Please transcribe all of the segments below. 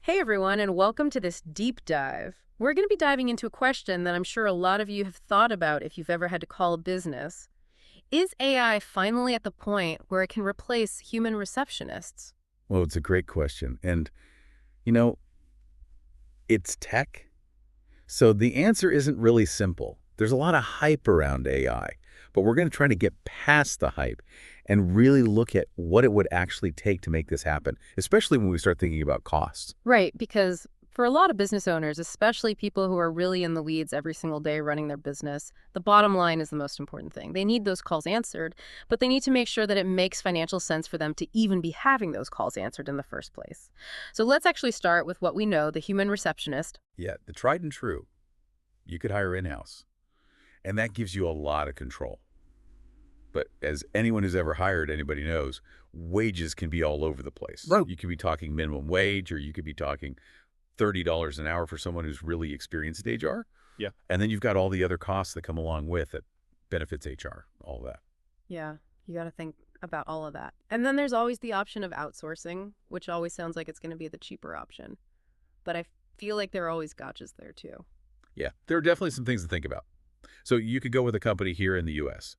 Hey everyone, and welcome to this deep dive. We're going to be diving into a question that I'm sure a lot of you have thought about if you've ever had to call a business. Is AI finally at the point where it can replace human receptionists? Well, it's a great question. And, you know, it's tech. So the answer isn't really simple. There's a lot of hype around AI, but we're going to try to get past the hype and really look at what it would actually take to make this happen, especially when we start thinking about costs. Right, because for a lot of business owners, especially people who are really in the weeds every single day running their business, the bottom line is the most important thing. They need those calls answered, but they need to make sure that it makes financial sense for them to even be having those calls answered in the first place. So let's actually start with what we know, the human receptionist. Yeah, the tried and true, you could hire in-house, and that gives you a lot of control. But as anyone who's ever hired anybody knows, wages can be all over the place. Right. You could be talking minimum wage, or you could be talking $30 an hour for someone who's really experienced in HR. Yeah. And then you've got all the other costs that come along with it, benefits HR, all that. Yeah, you got to think about all of that. And then there's always the option of outsourcing, which always sounds like it's going to be the cheaper option. But I feel like there are always gotchas there too. Yeah, there are definitely some things to think about. So you could go with a company here in the U.S.,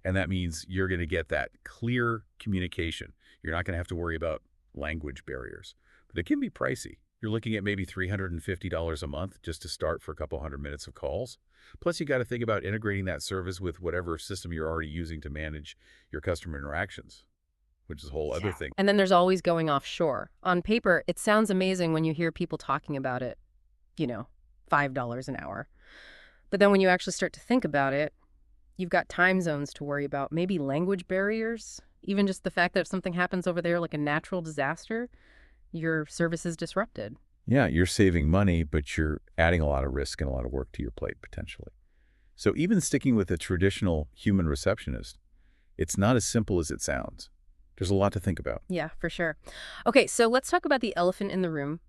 and that means you're going to get that clear communication. You're not going to have to worry about language barriers. But it can be pricey. You're looking at maybe $350 a month just to start for a couple hundred minutes of calls. Plus, you got to think about integrating that service with whatever system you're already using to manage your customer interactions, which is a whole other thing. And then there's always going offshore. On paper, it sounds amazing when you hear people talking about it, you know, $5 an hour. But then when you actually start to think about it, you've got time zones to worry about, maybe language barriers, even just the fact that if something happens over there like a natural disaster, your service is disrupted. Yeah, you're saving money, but you're adding a lot of risk and a lot of work to your plate potentially. So even sticking with a traditional human receptionist, it's not as simple as it sounds. There's a lot to think about. Yeah, for sure. Okay, so let's talk about the elephant in the room,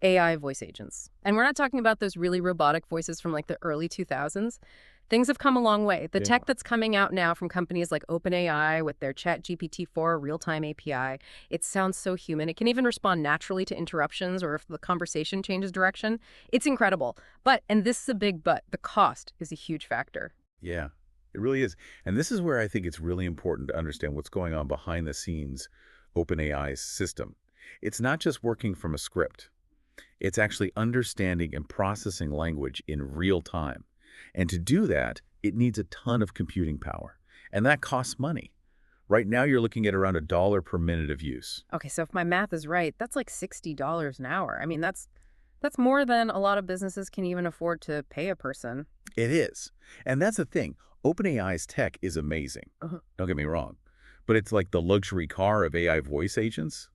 AI voice agents. And we're not talking about those really robotic voices from like the early 2000s. Things have come a long way. The Yeah. tech that's coming out now from companies like OpenAI with their ChatGPT-4o Realtime API, it sounds so human. It can even respond naturally to interruptions or if the conversation changes direction. It's incredible. But, and this is a big but, the cost is a huge factor. Yeah, it really is. And this is where I think it's really important to understand what's going on behind the scenes OpenAI's system. It's not just working from a script. It's actually understanding and processing language in real time. And to do that, it needs a ton of computing power. And that costs money. Right now, you're looking at around $1 per minute of use. Okay, so if my math is right, that's like $60 an hour. I mean, that's more than a lot of businesses can even afford to pay a person. It is. And that's the thing. OpenAI's tech is amazing. Don't get me wrong. But it's like the luxury car of AI voice agents.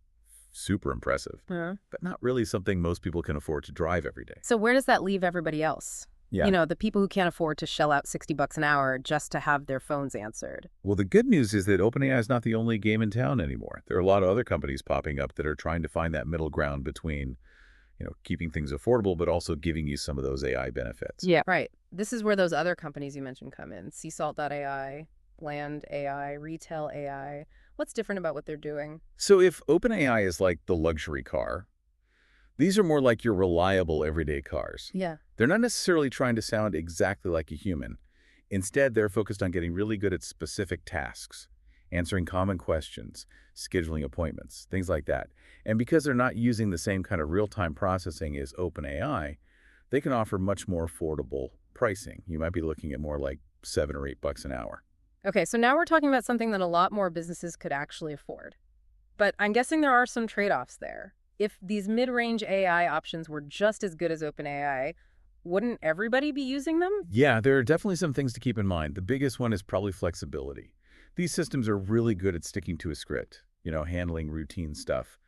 Super impressive. Uh-huh. But not really something most people can afford to drive every day. So where does that leave everybody else? Yeah. You know, the people who can't afford to shell out $60 an hour just to have their phones answered. Well, the good news is that OpenAI is not the only game in town anymore. There are a lot of other companies popping up that are trying to find that middle ground between, keeping things affordable, but also giving you some of those AI benefits. Yeah, right. This is where those other companies you mentioned come in. Seasalt.AI, Land AI, Retail AI. What's different about what they're doing? So if OpenAI is like the luxury car, these are more like your reliable everyday cars. Yeah. They're not necessarily trying to sound exactly like a human. Instead, they're focused on getting really good at specific tasks, answering common questions, scheduling appointments, things like that. And because they're not using the same kind of real-time processing as OpenAI, they can offer much more affordable pricing. You might be looking at more like $7 or $8 an hour. Okay, so now we're talking about something that a lot more businesses could actually afford. But I'm guessing there are some trade-offs there. If these mid-range AI options were just as good as OpenAI, wouldn't everybody be using them? Yeah, there are definitely some things to keep in mind. The biggest one is probably flexibility. These systems are really good at sticking to a script, handling routine stuff.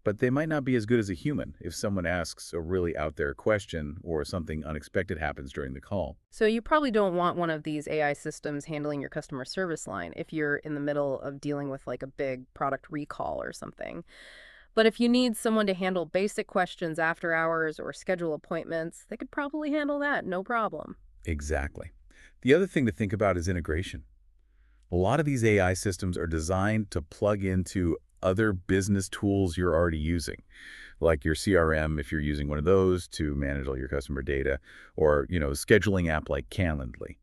But they might not be as good as a human if someone asks a really out there question or something unexpected happens during the call. So you probably don't want one of these AI systems handling your customer service line if you're in the middle of dealing with like a big product recall or something. But if you need someone to handle basic questions after hours or schedule appointments, they could probably handle that, no problem. Exactly. The other thing to think about is integration. A lot of these AI systems are designed to plug into other business tools you're already using. like your CRM if you're using one of those to manage all your customer data, or, scheduling app like Calendly.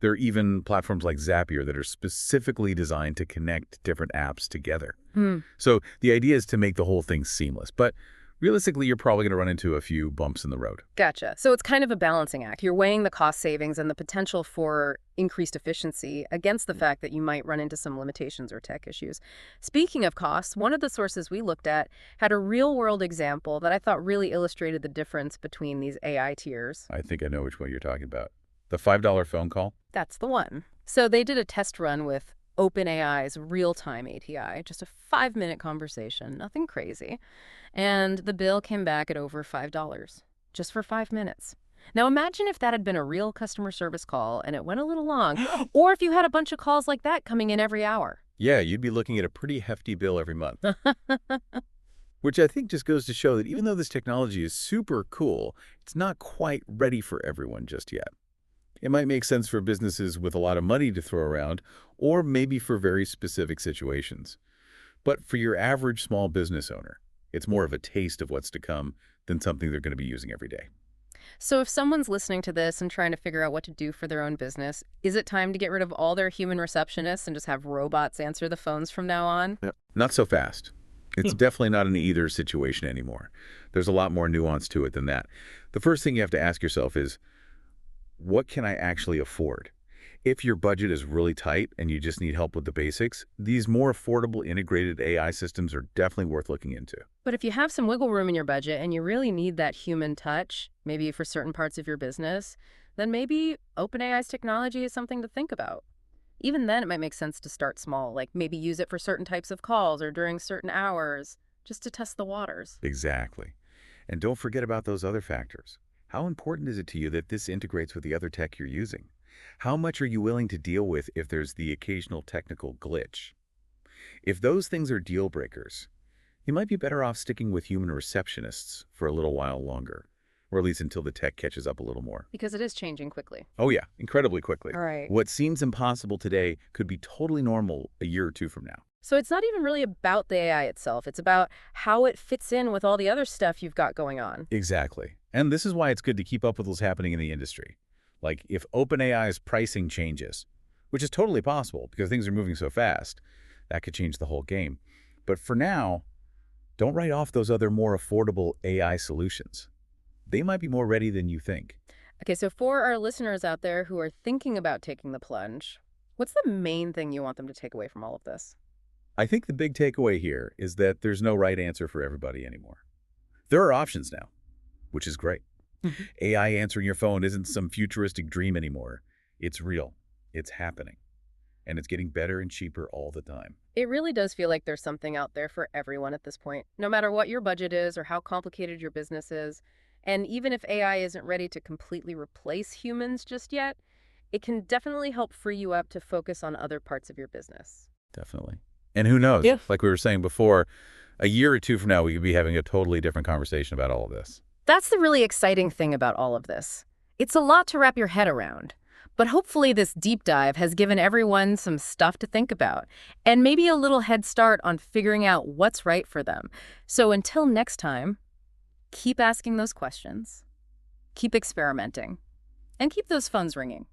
There are even platforms like Zapier that are specifically designed to connect different apps together. Hmm. So the idea is to make the whole thing seamless, but realistically, you're probably going to run into a few bumps in the road. Gotcha. So it's kind of a balancing act. You're weighing the cost savings and the potential for increased efficiency against the fact that you might run into some limitations or tech issues. Speaking of costs, one of the sources we looked at had a real-world example that I thought really illustrated the difference between these AI tiers. I think I know which one you're talking about. The $5 phone call? That's the one. So they did a test run with OpenAI's real-time API, just a 5-minute conversation, nothing crazy. And the bill came back at over $5, just for 5 minutes. Now imagine if that had been a real customer service call and it went a little long, or if you had a bunch of calls like that coming in every hour. Yeah, you'd be looking at a pretty hefty bill every month. Which I think just goes to show that even though this technology is super cool, it's not quite ready for everyone just yet. It might make sense for businesses with a lot of money to throw around, or maybe for very specific situations. But for your average small business owner, it's more of a taste of what's to come than something they're going to be using every day. So if someone's listening to this and trying to figure out what to do for their own business, is it time to get rid of all their human receptionists and just have robots answer the phones from now on? Yep. Not so fast. It's definitely not an either situation anymore. There's a lot more nuance to it than that. The first thing you have to ask yourself is, what can I actually afford? If your budget is really tight and you just need help with the basics, these more affordable integrated AI systems are definitely worth looking into. But if you have some wiggle room in your budget and you really need that human touch, maybe for certain parts of your business, then maybe OpenAI's technology is something to think about. Even then, it might make sense to start small, like maybe use it for certain types of calls or during certain hours, just to test the waters. Exactly. And don't forget about those other factors. How important is it to you that this integrates with the other tech you're using? How much are you willing to deal with if there's the occasional technical glitch? If those things are deal breakers, you might be better off sticking with human receptionists for a little while longer, or at least until the tech catches up a little more. Because it is changing quickly. Oh yeah, incredibly quickly. All right. What seems impossible today could be totally normal a year or two from now. So it's not even really about the AI itself. It's about how it fits in with all the other stuff you've got going on. Exactly. And this is why it's good to keep up with what's happening in the industry. Like if OpenAI's pricing changes, which is totally possible because things are moving so fast, that could change the whole game. But for now, don't write off those other more affordable AI solutions. They might be more ready than you think. Okay, so for our listeners out there who are thinking about taking the plunge, what's the main thing you want them to take away from all of this? I think the big takeaway here is that there's no right answer for everybody anymore. There are options now, which is great. AI answering your phone isn't some futuristic dream anymore. It's real. It's happening. And it's getting better and cheaper all the time. It really does feel like there's something out there for everyone at this point, no matter what your budget is or how complicated your business is. And even if AI isn't ready to completely replace humans just yet, it can definitely help free you up to focus on other parts of your business. Definitely. And who knows? Yeah. Like we were saying before, a year or two from now, we could be having a totally different conversation about all of this. That's the really exciting thing about all of this. It's a lot to wrap your head around. But hopefully this deep dive has given everyone some stuff to think about, and maybe a little head start on figuring out what's right for them. So until next time, keep asking those questions, keep experimenting, and keep those phones ringing.